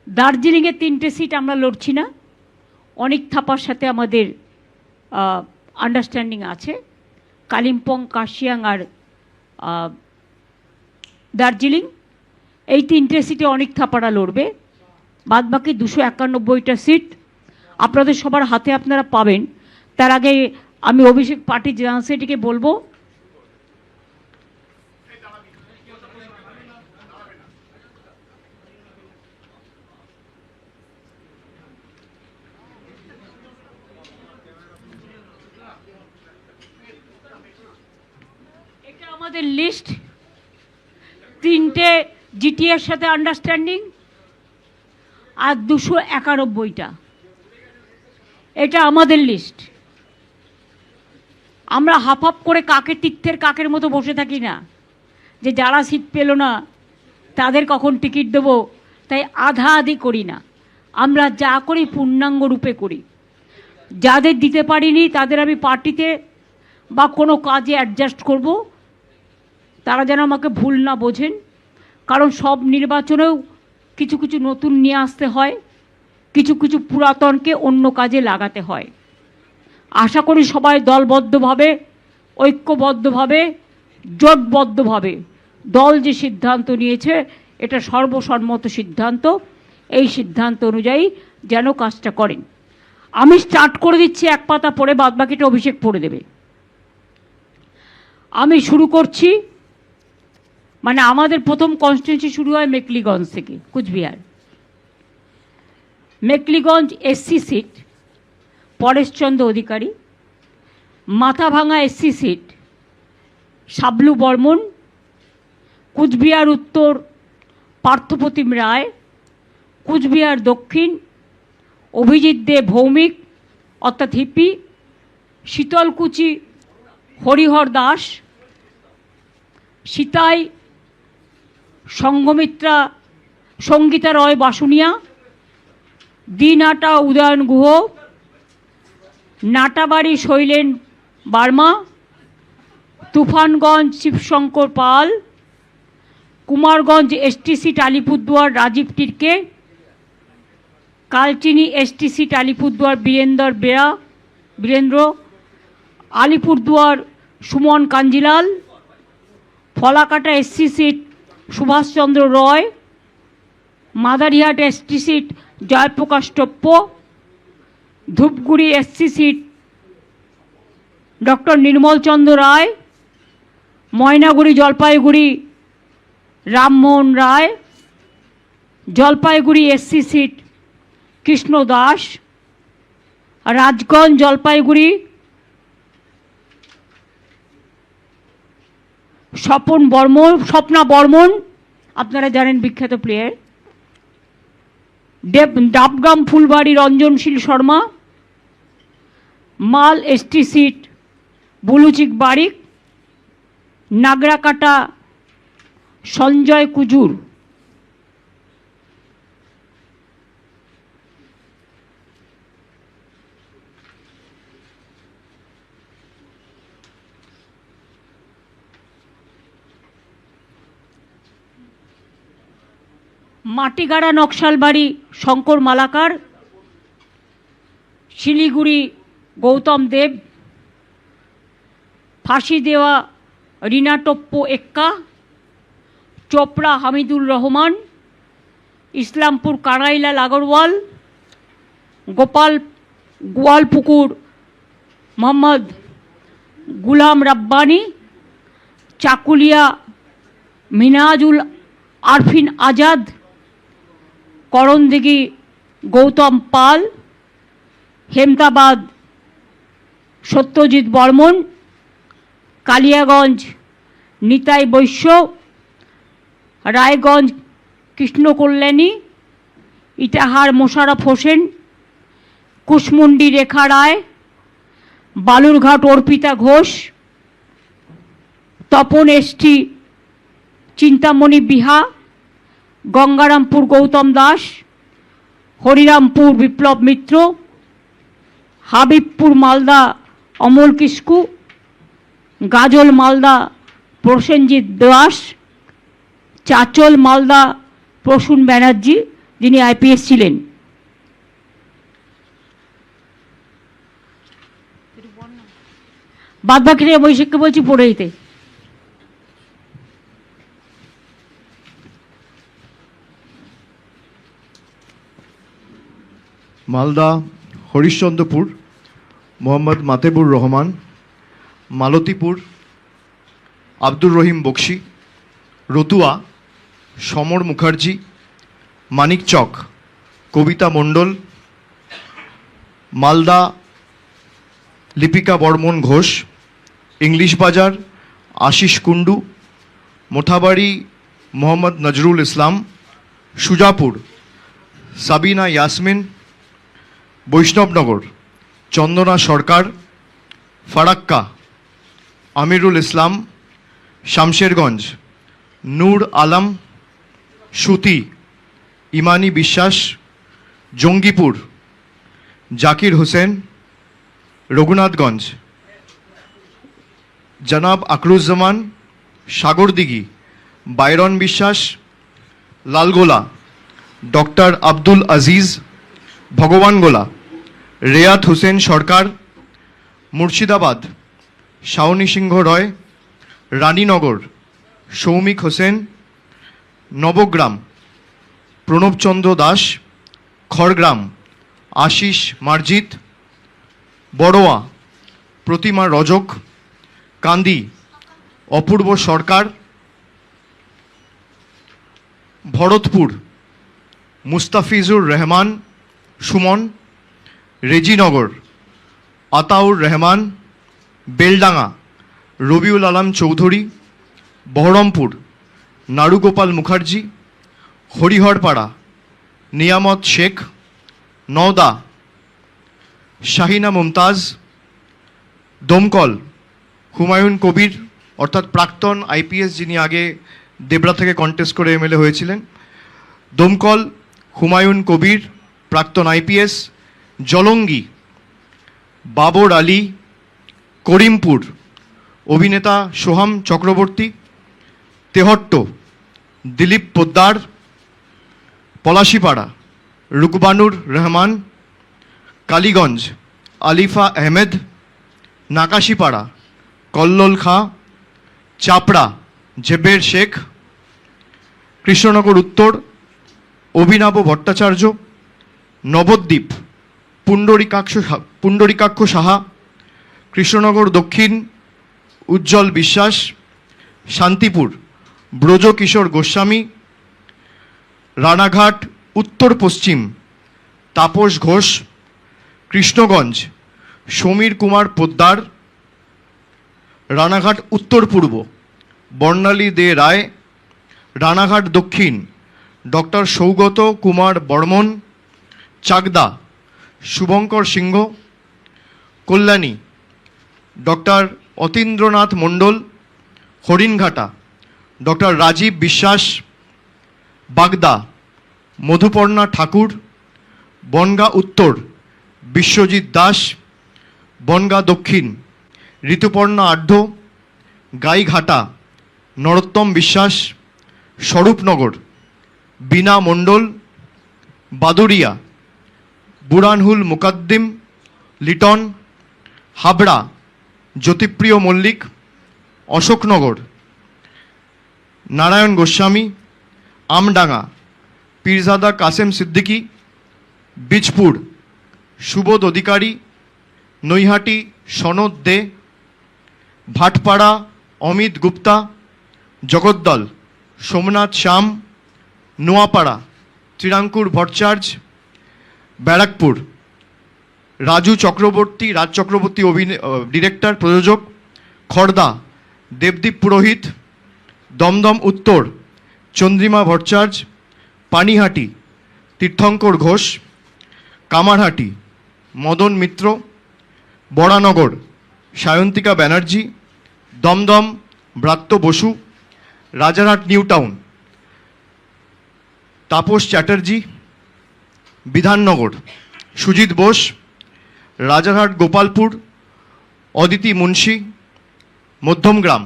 দার্জিলিংয়ে 3টে সিট আমরা লড়ছি না, অনেক থাপার সাথে আমাদের আন্ডারস্ট্যান্ডিং আছে। কালিম্পং, কার্শিয়াং আর দার্জিলিং, এই 3টে সিটে অনেক থাপারা লড়বে। বাদবাকি 291টা সিট আপনাদের সবার হাতে আপনারা পাবেন। তার আগে আমি অভিষেক পার্টির জেনারেল সেক্রেটারিকে বলবো এটা আমাদের লিস্ট, 3টে জিটিএর সাথে আন্ডারস্ট্যান্ডিং আর 291টা, এটা আমাদের লিস্ট। আমরা হাফ হাফ করে কাকের তীর্থের কাকের মতো বসে থাকি না যে যারা সিট পেল না তাদের কখন টিকিট দেবো, তাই আধা আধি করি না। আমরা যা করি পূর্ণাঙ্গ রূপে করি। যাদের দিতে পারিনি তাদের আমি পার্টিতে বা কোনো কাজে অ্যাডজাস্ট করব, তারা যেন আমাকে ভুল না বোঝেন। কারণ সব নির্বাচনেও কিছু কিছু নতুন নিয়ে আসতে হয়, কিছু কিছু পুরাতনকে অন্য কাজে লাগাতে হয়। আশা করি সবাই দলবদ্ধভাবে, ঐক্যবদ্ধভাবে, জোটবদ্ধভাবে দল যে সিদ্ধান্ত নিয়েছে এটা সর্বসম্মত সিদ্ধান্ত, এই সিদ্ধান্ত অনুযায়ী যেন কাজটা করেন। আমি স্টার্ট করে দিচ্ছি, এক পাতা পড়ে বাদবাকিটা অভিষেক পড়ে দেবে। আমি শুরু করছি, মানে আমাদের প্রথম কনস্টিটিউয়েন্সি শুরু হয় মেকলিগঞ্জ থেকে, Coochbehar. Mekliganj SC seat Pareshchandra Adhikari, Mathabhanga SC seat Shablu Barman, Coochbehar উত্তর পার্থপ্রতিম রায়, কুচবিহার দক্ষিণ অভিজিৎ দে ভৌমিক অর্থাৎ Hipi, Sitalkuchi Harihar Das, Sitai Sanghamitra Sangita Roy Basunia, Dinhata Udayan Guha, Natabari Shailen Barma, Tufanganj Shibshankar Pal, Kumarganj ST seat Alipurduar Rajib Tirkey, Kalchini ST seat Alipurduar Birendra, Alipurduar Suman Kanjilal, Falakata SC seat Subhashchandra Roy, Madarihat ST seat Jayprakash Toppo, Dhupguri SC seat doctor Nirmalchandra রায়, ময়নাগুড়ি জলপাইগুড়ি রামমোহন রায়, জলপাইগুড়ি এসসি সিট কৃষ্ণ দাস, রাজগঞ্জ জলপাইগুড়ি স্বপ্না বর্মন, আপনারা জানেন বিখ্যাত প্লেয়ার, ডাবগ্রাম ফুলবাড়ি রঞ্জনশীল শর্মা, মাল এসটি সিট বুলুচিক বারিক, নাগরাকাটা সঞ্জয় কুজুর। মাটিগাড়া নকশালবাড়ি শঙ্কর মালাকার, শিলিগুড়ি গৌতম দেব, ফাঁসি দেওয়া রিনা টপ্পো এক্কা, চোপড়া হামিদুর রহমান, ইসলামপুর কানাইলাল আগরওয়াল, গোয়ালপুকুর মোহাম্মদ গুলাম রাব্বানি, চাকুলিয়া মিনাজুল আরফিন আজাদ, করণদিঘি গৌতম পাল, হেমতাবাদ সত্যজিৎ বর্মন, কালিয়াগঞ্জ নিতাই বৈশ্য, রায়গঞ্জ কৃষ্ণকল্যাণী, ইটাহার মোশাররফ হোসেন, কুশমুন্ডি রেখা রায়, বালুরঘাট অর্পিতা ঘোষ, তপন এসটি চিন্তামণি বিহা, গঙ্গারামপুর গৌতম দাস, হরিরামপুর বিপ্লব মিত্র, হাবিবপুর মালদা অমল কিস্কু, গাজল মালদা প্রসেনজিৎ দাস, চাচল মালদা প্রসূন ব্যানার্জি, যিনি আইপিএস ছিলেন। বাদ বাকি অভিষেককে বলছি পড়ে দিতে। মালদা হরিশ্চন্দ্রপুর মোহাম্মদ মাতেবুর রহমান, মালতীপুর আব্দুর রহিম বক্সি, রতুয়া সমর মুখার্জি, মানিকচক কবিতা মণ্ডল, মালদা লিপিকা বর্মন ঘোষ, ইংলিশ বাজার আশিস কুণ্ডু, মোথাবাড়ি মোহাম্মদ নজরুল ইসলাম, সুজাপুর সাবিনা ইয়াসমিন, বৈষ্ণবনগর চন্দনা সরকার, ফারাক্কা আমিরুল ইসলাম, শামশেরগঞ্জ নূর আলম, সুতি ইমানি বিশ্বাস, জঙ্গিপুর জাকির হোসেন, রঘুনাথগঞ্জ জনাব আকরুজ্জামান, সাগরদিঘি বাইরন বিশ্বাস, লালগোলা ডক্টর আব্দুল আজিজ, ভগবানগোলা রেয়াত হোসেন সরকার, মুর্শিদাবাদ শাওনি সিংহ রয়, রানীনগর সৌমিক হোসেন, নবগ্রাম প্রণবচন্দ্র দাস, খড়গ্রাম আশিস মার্জিত, বড়োয়া প্রতিমা রজক, কান্দি অপূর্ব সরকার, ভরতপুর মুস্তাফিজুর রহমান সুমন, রেজিনগর আতাউর রহমান, বেলডাঙ্গা রবিউল আলম চৌধুরী, বহরমপুর নারুগোপাল মুখার্জি, হরিহরপাড়া নিয়ামত শেখ, নওদা শাহিনা মুমতাজ, দমকল হুমায়ুন কবির অর্থাৎ প্রাক্তন আইপিএস, যিনি আগে দেবরা থেকে কন্টেস্ট করে এমএলএ হয়েছিলেন, দমকল হুমায়ুন কবির প্রাক্তন আইপিএস, জলঙ্গি বাবর আলী, করিমপুর অভিনেতা সোহাম চক্রবর্তী, তেহট্ট দিলীপ পোদ্দার, পলাশিপাড়া রুকবানুর রহমান, কালীগঞ্জ আলিফা আহমেদ, নাকাশিপাড়া কল্লোল খাঁ, চাপড়া জেবের শেখ, কৃষ্ণনগর উত্তর অভিনব ভট্টাচার্য, নবদ্বীপ পুণ্ডরিকাক্ষ সাহা, কৃষ্ণনগর দক্ষিণ উজ্জ্বল বিশ্বাস, শান্তিপুর ব্রজকিশোর গোস্বামী, রানাঘাট উত্তর পশ্চিম তাপস ঘোষ, কৃষ্ণগঞ্জ সমীর কুমার পোদ্দার, রানাঘাট উত্তর পূর্ব বর্ণালী দে রায়, রানাঘাট দক্ষিণ ডক্টর সৌগত কুমার বর্মন, চাকদা শুভঙ্কর সিংহ, কল্যাণী ডক্টর অতীন্দ্রনাথ মণ্ডল, হরিণঘাটা ডক্টর রাজীব বিশ্বাস, বাগদা মধুপর্ণা ঠাকুর, বনগা উত্তর বিশ্বজিৎ দাস, বনগা দক্ষিণ ঋতুপর্ণা আঢ্য, গাইঘাটা নরোত্তম বিশ্বাস, স্বরূপনগর বীণা মণ্ডল, বাদুরিয়া বুরানহুল মুকাদ্দিম লিটন, হাবড়া জ্যোতিপ্রিয় মল্লিক, অশোকনগর নারায়ণ গোস্বামী, আমডাঙ্গা পীরজাদা কাসেম সিদ্দিকী, বীজপুর সুবোধ অধিকারী, নৈহাটি সনদ দে, ভাটপাড়া অমিত গুপ্তা, জগদ্দল সোমনাথ শ্যাম, নোয়াপাড়া ত্রিরাঙ্কুর ভট্টাচার্য, ব্যারাকপুর রাজু চক্রবর্তী, রাজ চক্রবর্তী ডিরেক্টর প্রযোজক, খড়দা দেবদীপ পুরোহিত, দমদম উত্তর চন্দ্রিমা ভট্টাচার্য, পানিহাটি তীর্থঙ্কর ঘোষ, কামারহাটি মদন মিত্র, বরানগর সায়ন্তিকা ব্যানার্জি, দমদম ব্রাত্য বসু, রাজারহাট নিউ টাউন তাপস চ্যাটার্জি, বিধাননগর সুজিত বোস, রাজারহাট গোপালপুর অদিতি মুন্সি, মধ্যমগ্রাম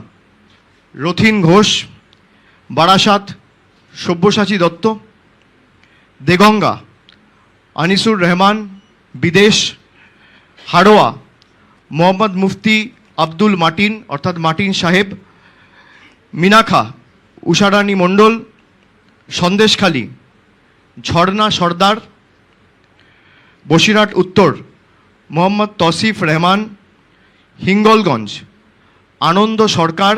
রথিন ঘোষ, বারাসাত সব্যসাচী দত্ত, দেগঙ্গা আনিসুর রহমান বিদেশ, হাড়োয়া মোহাম্মদ মুফতি আব্দুল মাটিন অর্থাৎ মাটিন সাহেব, মিনাখা উষারানী মণ্ডল, সন্দেশখালী ঝর্ণা সর্দার, বসিরহাট উত্তর মোহাম্মদ তসিফ রহমান, হিঙ্গলগঞ্জ আনন্দ সরকার,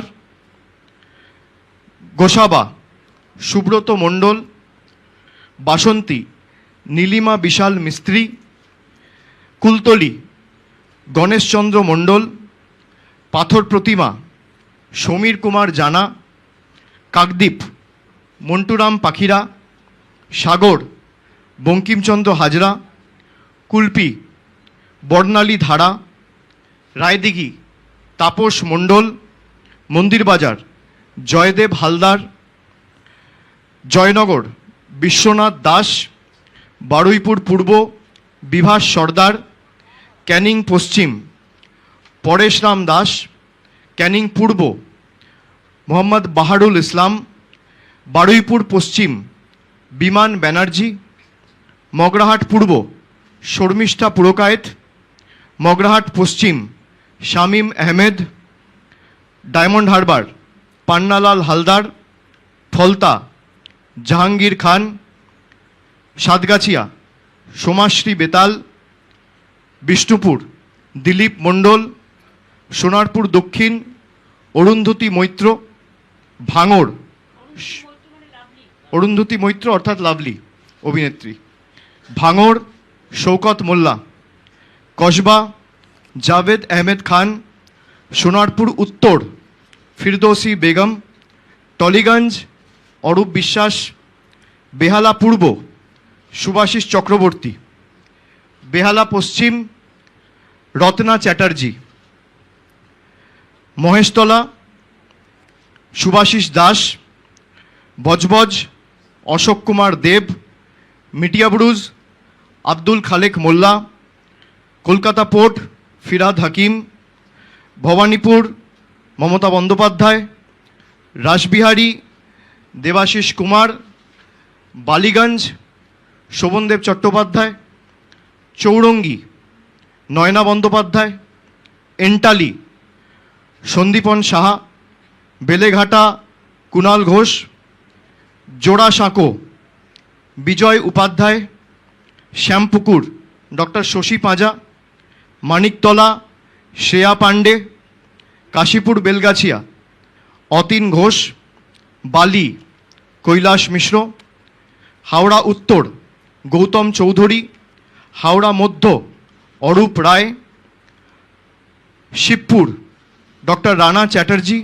গোসাবা সুব্রত মণ্ডল, বাসন্তী নীলিমা বিশাল মিস্ত্রি, কুলতলি গণেশচন্দ্র মণ্ডল, পাথর প্রতিমা সমীর কুমার জানা, কাকদ্বীপ মন্টুরাম পাখিরা, সাগর বঙ্কিমচন্দ্র হাজরা, কুলপি বর্ণালী ধারা, রায়দিঘি তাপস মণ্ডল, মন্দিরবাজার জয়দেব হালদার, জয়নগর বিশ্বনাথ দাস, বারুইপুর পূর্ব বিভাস সর্দার, ক্যানিং পশ্চিম পরেশরাম দাস, ক্যানিং পূর্ব মোহাম্মদ বাহারুল ইসলাম, বারুইপুর পশ্চিম বিমান ব্যানার্জি, মগরাহাট পূর্ব শর্মিষ্ঠা পুরকায়েত, মগরাহাট পশ্চিম শামীম আহমেদ, ডায়মন্ড হারবার পান্নালাল হালদার, ফলতা জাহাঙ্গীর খান, সাতগাছিয়া সোমাশ্রী বেতাল, বিষ্ণুপুর দিলীপ মণ্ডল, সোনারপুর দক্ষিণ অরুন্ধতী মৈত্র, ভাঙড় অরুন্ধতী মৈত্র অর্থাৎ লাভলি অভিনেত্রী, ভাঙড় শৌকত মোল্লা, কসবা জাভেদ আহমেদ খান, সোনারপুর উত্তর ফিরদৌসি বেগম, টলিগঞ্জ অরূপ বিশ্বাস, বেহালা পূর্ব সুভাষিস চক্রবর্তী, বেহালা পশ্চিম রত্না চ্যাটার্জি, মহেশতলা সুভাষিস দাস, বজবজ অশোক কুমার দেব, মিটিয়াবুরুজ আব্দুল খালেক মোল্লা, কলকাতা পোর্ট ফিরাদ হাকিম, ভবানীপুর মমতা বন্দ্যোপাধ্যায়, রাসবিহারী দেবাশিস কুমার, বালিগঞ্জ শোভনদেব চট্টোপাধ্যায়, চৌরঙ্গি নয়না বন্দ্যোপাধ্যায়, এন্টালি সন্দীপন সাহা, বেলেঘাটা কুণাল ঘোষ, জোড়াসাঁকো বিজয় উপাধ্যায়, শ্যামপুকুর ডক্টর শশী পাঁজা, মানিকতলা শ্রেয়া পাণ্ডে, কাশীপুর বেলগাছিয়া অতীন ঘোষ, বালি কৈলাস মিশ্র, হাওড়া উত্তর গৌতম চৌধুরী, হাওড়া মধ্য অরূপ রায়, শিবপুর ডক্টর রানা চ্যাটার্জি,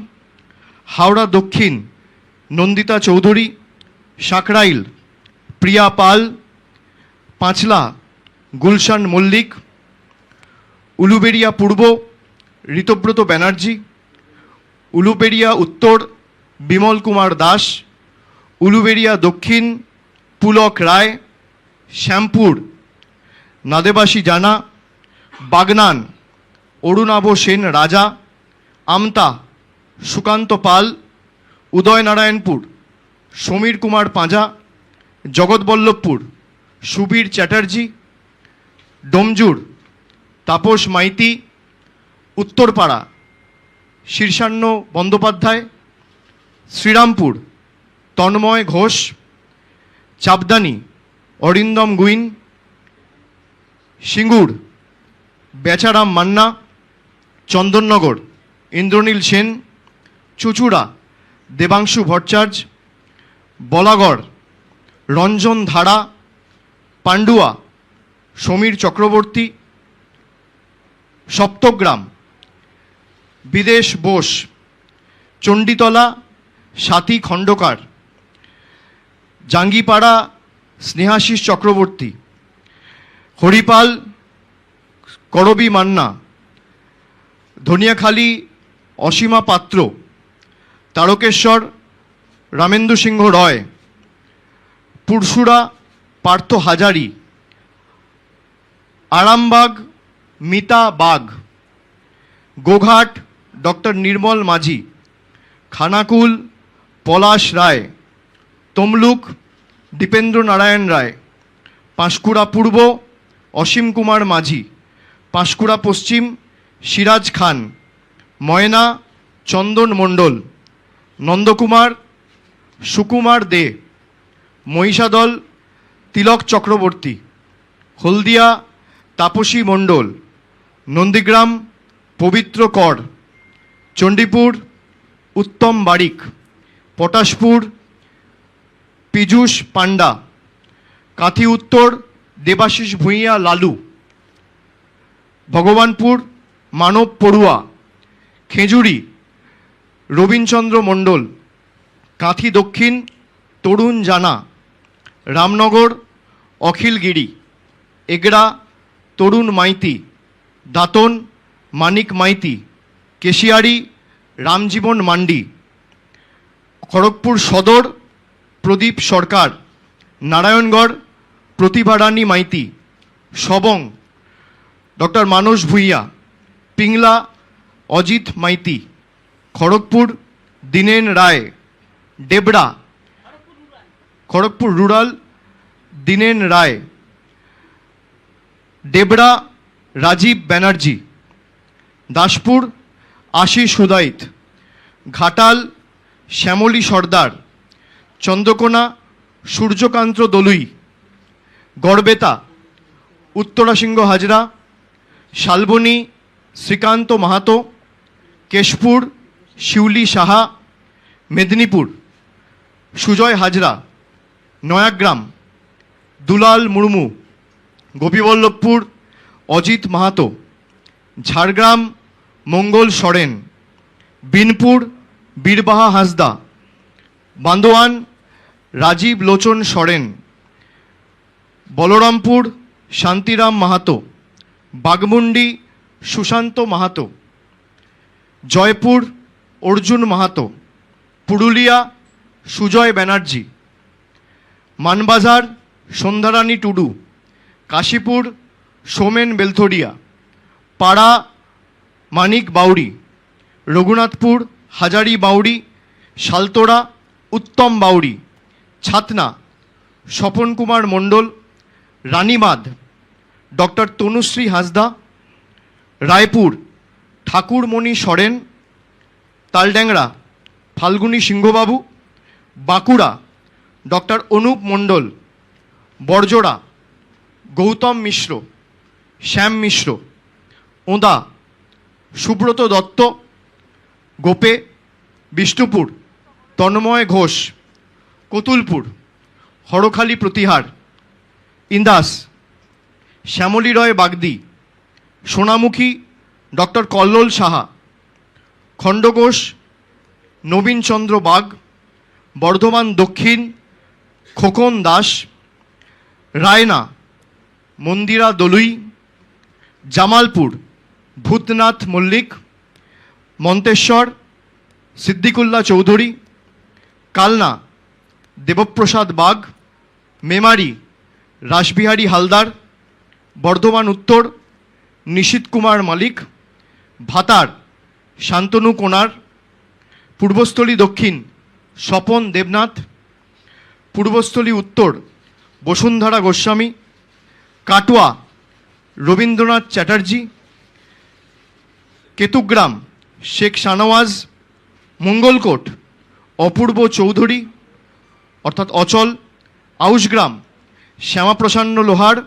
হাওড়া দক্ষিণ নন্দিতা চৌধুরী, সাকরাইল প্রিয়া পাল, পাঁচলা গুলশান মল্লিক, উলুবেড়িয়া পূর্ব ঋতব্রত ব্যানার্জি, উলুবেড়িয়া উত্তর বিমল কুমার দাস, উলুবেড়িয়া দক্ষিণ পুলক রায়, শ্যামপুর নাদেবাসী জানা, বাগনান অরুণাভ সেন রাজা, আমতা সুকান্ত পাল, উদয়নারায়ণপুর সমীর কুমার পাঁজা, জগৎবল্লভপুর সুবীর চ্যাটার্জি, ডোমজুর তাপস মাইতি, উত্তরপাড়া শীর্ষান্ন বন্দ্যোপাধ্যায়, শ্রীরামপুর তন্ময় ঘোষ, চাপদানি অরিন্দম গুইন, সিঙ্গুর বেচারাম মান্না, চন্দননগর ইন্দ্রনীল সেন, চুচুড়া দেবাংশু ভট্টাচার্য, বলাগড় রঞ্জন ধারা, পান্ডুয়া সমীর চক্রবর্তী, সপ্তগ্রাম বিদেশ বোস, চণ্ডীতলা সাথী খণ্ডকার, জাঙ্গিপাড়া স্নেহাশিস চক্রবর্তী, হরিপাল করবী মান্না, ধনিয়াখালী অসীমা পাত্র, তারকেশ্বর রামেন্দু সিংহ রয়, পুরসুরা পার্থ হাজারি, আরামবাগ মিতা বাগ, গোঘাট ডক্টর নির্মল মাঝি, খানাকুল পলাশ রায়, তমলুক দীপেন্দ্র নারায়ণ রায়, পাঁশকুড়া পূর্ব অসীম কুমার মাঝি, পাঁশকুড়া পশ্চিম সিরাজ খান, ময়না চন্দন মণ্ডল, নন্দকুমার সুকুমার দে, মহিষাদল তিলক চক্রবর্তী, হলদিয়া তাপসী মণ্ডল, নন্দীগ্রাম পবিত্র কর, চণ্ডীপুর উত্তম বারিক, পটাশপুর পীযূষ পান্ডা, কাঁথি উত্তর দেবাশিস ভূঁইয়া লালু, ভগবানপুর মানব পড়ুয়া, খেজুরি রবীনচন্দ্র মণ্ডল, কাঁথি দক্ষিণ তরুণ জানা, রামনগর অখিল গিরি, এগড়া তরুণ মাইতি, দাঁতন মানিক মাইতি, কেশিয়ারি রামজীবন মান্ডি, খড়গপুর সদর প্রদীপ সরকার, নারায়ণগড় প্রতিভা রানী মাইতি, সবং ডক্টর মানস ভূঁইয়া, পিংলা অজিত মাইতি, খড়গপুর দীনেন রায়, ডেবরা খড়গপুর রুরাল দীনেন রায়, ডেবরা রাজীব ব্যানার্জি, দাসপুর আশিস হুদাইত, ঘাটাল শ্যামলী সর্দার, চন্দ্রকোনা সূর্যকান্ত দলুই, গড়বেতা উত্তরাসিংহ হাজরা, শালবনী শ্রীকান্ত মাহাতো, কেশপুর শিউলি সাহা, মেদিনীপুর সুজয় হাজরা, নয়াগ্রাম দুলাল মুর্মু, গোপীবল্লভপুর অজিত মাহাতো, ঝাড়গ্রাম মঙ্গল সরেন, বিনপুর বীরবাহা হাঁসদা, বান্দোয়ান রাজীব লোচন সরেন, বলরামপুর শান্তিরাম মাহাতো, বাগমুন্ডি সুশান্ত মাহাতো, জয়পুর অর্জুন মাহাতো, পুরুলিয়া সুজয় ব্যানার্জি, মানবাজার সন্ধ্যারানী টুডু, কাশীপুর সোমেন বেলথরিয়া, পাড়া মানিক বাউরি, রঘুনাথপুর হাজারি বাউরি, শালতোড়া উত্তম বাউরি, ছাতনা স্বপন কুমার মণ্ডল, রানীমাদ ডক্টর তনুশ্রী হাঁসদা, রায়পুর ঠাকুরমণি সরেন, তালড্যাংরা ফাল্গুনী সিংহবাবু, বাঁকুড়া ডক্টর অনুপ মণ্ডল, বড়জোড়া গৌতম মিশ্র, শ্যাম মিশ্র, ওঁদা সুব্রত দত্ত, গোপে বিষ্ণুপুর তন্ময় ঘোষ, কতুলপুর হরখালি প্রতিহার, ইন্দাস শ্যামলী রয় বাগদি, সোনামুখী ডক্টর কল্লোল সাহা, খণ্ডঘোষ নবীনচন্দ্র বাগ, বর্ধমান দক্ষিণ খোকন দাস, রায়না মন্দিরা দলুই, জামালপুর ভূতনাথ মল্লিক, মন্তেশ্বর সিদ্দিকুল্লাহ চৌধুরী, কালনা দেবপ্রসাদ বাগ, মেমারি রাসবিহারী হালদার, বর্ধমান উত্তর নিশীত কুমার মালিক, ভাতার শান্তনু কোনার, পূর্বস্থলী দক্ষিণ স্বপন দেবনাথ, পূর্বস্থলী উত্তর বসুন্ধরা গোস্বামী, কাটোয়া রবীন্দ্রনাথ চ্যাটার্জি, কেতুগ্রাম শেখ শানওয়াজ, মঙ্গলকোট অপূর্ব চৌধুরী অর্থাৎ অচল, আউশগ্রাম শ্যামাপ্রসন্ন লোহার,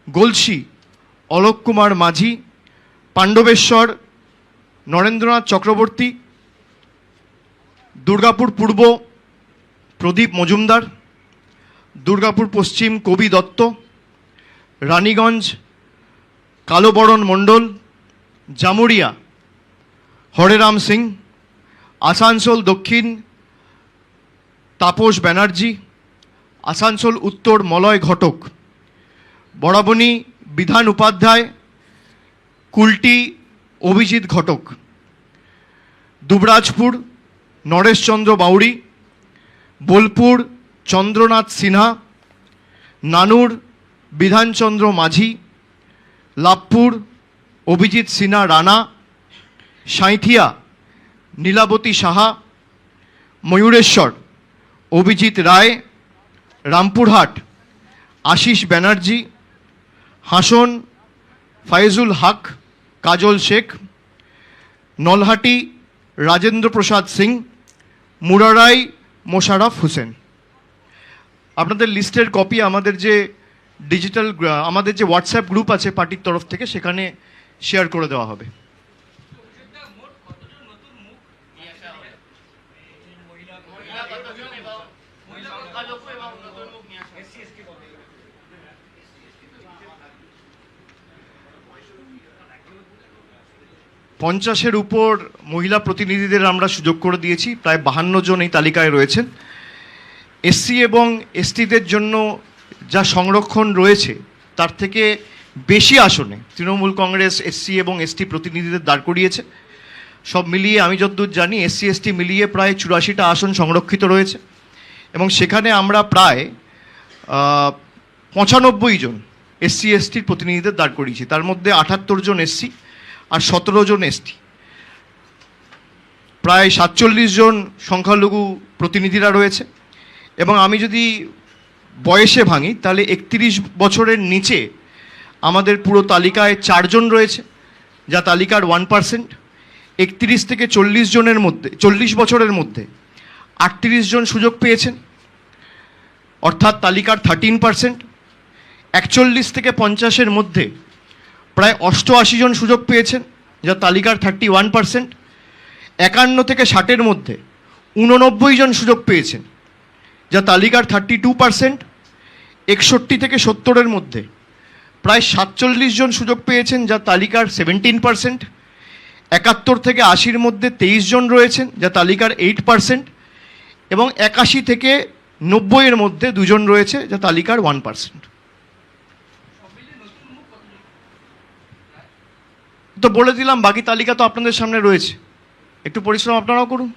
গলসি অলোক কুমার মাঝি, পাণ্ডবেশ্বর নরেন্দ্রনাথ চক্রবর্তী, দুর্গাপুর পূর্ব প্রদীপ মজুমদার, দুর্গাপুর পশ্চিম কবি দত্ত, রানীগঞ্জ কালোবরণ মণ্ডল, জামুরিয়া হরেরাম সিং, আসানসোল দক্ষিণ তাপস ব্যানার্জি, আসানসোল উত্তর মলয় ঘটক, বরাবনী বিধান উপাধ্যায়, কুলটি অভিজিৎ ঘটক, দুবরাজপুর নরেশচন্দ্র বাউরি, বোলপুর চন্দ্রনাথ সিনহা, নানুর বিধানচন্দ্র মাঝি, লাভপুর অভিজিৎ সিনহা রানা, সাঁইথিয়া নীলাবতী সাহা, ময়ূরেশ্বর অভিজিৎ রায়, রামপুরহাট আশিস ব্যানার্জি, হাসন ফাইজুল হক, কাজল শেখ, নলহাটি রাজেন্দ্র প্রসাদ সিং, মুরারাই মোশাররফ হোসেন। আপনাদের লিস্টের কপি আমাদের যে ডিজিটাল আমাদের যে হোয়াটসঅ্যাপ গ্রুপ আছে পার্টির তরফ থেকে সেখানে শেয়ার করে দেওয়া হবে। পঞ্চাশের উপর মহিলা প্রতিনিধিদের আমরা সুযোগ করে দিয়েছি, প্রায় 52 জন এই তালিকায় রয়েছেন। এসসি এবং এসটিদের জন্য যা সংরক্ষণ রয়েছে তার থেকে বেশি আসনে তৃণমূল কংগ্রেস এসসি এবং এসটি প্রতিনিধিদের দাঁড় করিয়েছে। সব মিলিয়ে আমি যতদূর জানি এসসি এসটি মিলিয়ে প্রায় 84টা আসন সংরক্ষিত রয়েছে এবং সেখানে আমরা প্রায় 95 জন এসসি এসটির প্রতিনিধিদের দাঁড় করিয়েছি। তার মধ্যে 78 জন এসসি আর 17 জন এসটি, প্রায় 47 জন সংখ্যালঘু প্রতিনিধিরা রয়েছে। এবং আমি যদি বয়সে ভাঙি তাহলে 31 বছরের নিচে আমাদের পুরো তালিকায় 4 জন রয়েছে, যা তালিকার 1%। 31 থেকে 40 জনের মধ্যে 40 বছরের মধ্যে 38 জন সুযোগ পেয়েছেন, অর্থাৎ তালিকার 13%। 41 থেকে 50-এর মধ্যে প্রায় 88 জন সুযোগ পেয়েছেন, যা তালিকার 31%। 51 থেকে 60-এর মধ্যে 89 জন সুযোগ পেয়েছেন, যা তালিকার 32%। 61 থেকে 70-এর মধ্যে প্রায় 47 জন সুযোগ পেয়েছেন, যা তালিকার 17%। 71 থেকে 80-এর মধ্যে 23 জন রয়েছেন, যা তালিকার 8%। এবং 81 থেকে 90-এর মধ্যে 2 জন রয়েছে, যা তালিকার 1%। তো বলে দিলাম, বাকি তালিকা তো আপনাদের সামনে রয়েছে, একটু পরিশ্রম আপনারাও করুন।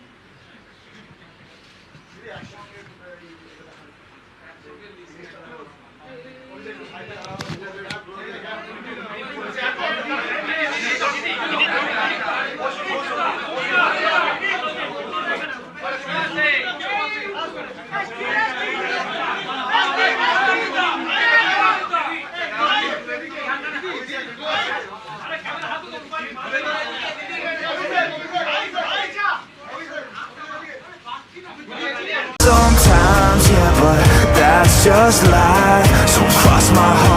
Sometimes, yeah, but that's just life. So cross my heart.